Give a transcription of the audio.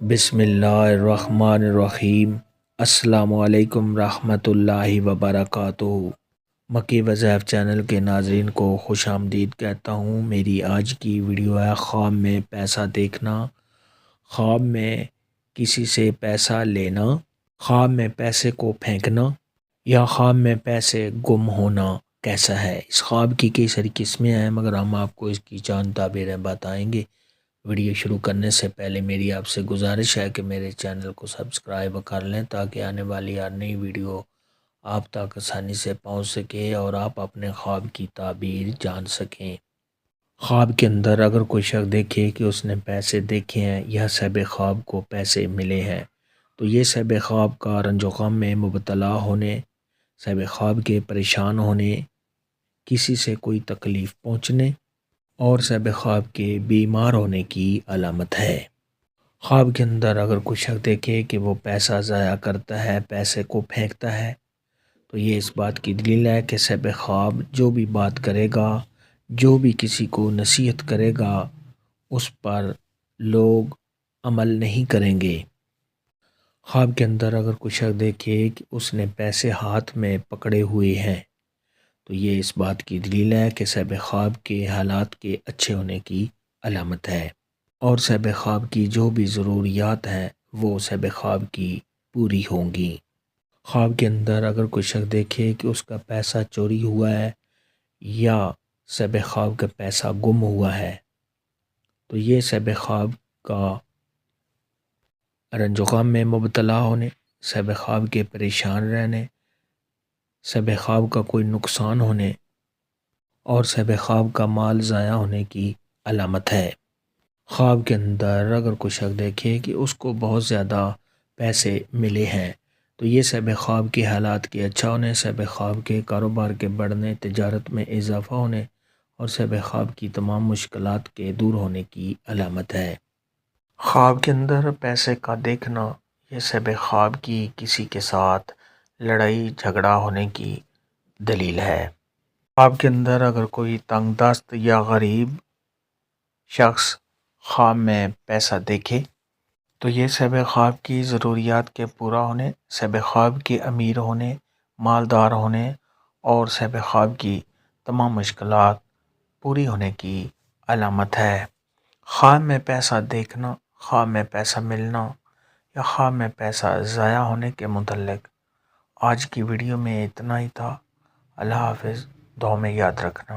بسم اللہ الرحمن الرحیم۔ السلام علیکم رحمۃ اللہ وبرکاتہ۔ مکی وظائف چینل کے ناظرین کو خوش آمدید کہتا ہوں۔ میری آج کی ویڈیو ہے خواب میں پیسہ دیکھنا، خواب میں کسی سے پیسہ لینا، خواب میں پیسے کو پھینکنا یا خواب میں پیسے گم ہونا کیسا ہے۔ اس خواب کی کئی ساری قسمیں ہیں مگر ہم آپ کو اس کی چند تعبیریں بتائیں گے۔ ویڈیو شروع کرنے سے پہلے میری آپ سے گزارش ہے کہ میرے چینل کو سبسکرائب کر لیں تاکہ آنے والی ہر نئی ویڈیو آپ تک آسانی سے پہنچ سکے اور آپ اپنے خواب کی تعبیر جان سکیں۔ خواب کے اندر اگر کوئی شخص دیکھے کہ اس نے پیسے دیکھے ہیں یا صاحب خواب کو پیسے ملے ہیں تو یہ صاحب خواب کا رنج و غم میں مبتلا ہونے، صاحب خواب کے پریشان ہونے، کسی سے کوئی تکلیف پہنچنے اور صاحب خواب کے بیمار ہونے کی علامت ہے۔ خواب کے اندر اگر کوئی شخص دیکھے کہ وہ پیسہ ضائع کرتا ہے، پیسے کو پھینکتا ہے تو یہ اس بات کی دلیل ہے کہ صاحب خواب جو بھی بات کرے گا، جو بھی کسی کو نصیحت کرے گا اس پر لوگ عمل نہیں کریں گے۔ خواب کے اندر اگر کوئی شخص دیکھے کہ اس نے پیسے ہاتھ میں پکڑے ہوئے ہیں تو یہ اس بات کی دلیل ہے کہ صاحب خواب کے حالات کے اچھے ہونے کی علامت ہے اور صاحب خواب کی جو بھی ضروریات ہیں وہ صاحب خواب کی پوری ہوں گی۔ خواب کے اندر اگر کوئی شخص دیکھے کہ اس کا پیسہ چوری ہوا ہے یا صاحب خواب کا پیسہ گم ہوا ہے تو یہ صاحب خواب کا رنج و غم میں مبتلا ہونے، صاحب خواب کے پریشان رہنے، صاحب خواب کا کوئی نقصان ہونے اور صاحب خواب کا مال ضائع ہونے کی علامت ہے۔ خواب کے اندر اگر کوئی شخص دیکھے کہ اس کو بہت زیادہ پیسے ملے ہیں تو یہ صاحب خواب کے حالات کے اچھا ہونے، صاحب خواب کے کاروبار کے بڑھنے، تجارت میں اضافہ ہونے اور صاحب خواب کی تمام مشکلات کے دور ہونے کی علامت ہے۔ خواب کے اندر پیسے کا دیکھنا یہ صاحب خواب کی کسی کے ساتھ لڑائی جھگڑا ہونے کی دلیل ہے۔ خواب کے اندر اگر کوئی تنگ دست یا غریب شخص خواب میں پیسہ دیکھے تو یہ صاحب خواب کی ضروریات کے پورا ہونے، صاحب خواب کے امیر ہونے، مالدار ہونے اور صاحب خواب کی تمام مشکلات پوری ہونے کی علامت ہے۔ خواب میں پیسہ دیکھنا، خواب میں پیسہ ملنا یا خواب میں پیسہ ضائع ہونے کے متعلق آج کی ویڈیو میں اتنا ہی تھا۔ اللہ حافظ، دعا میں یاد رکھنا۔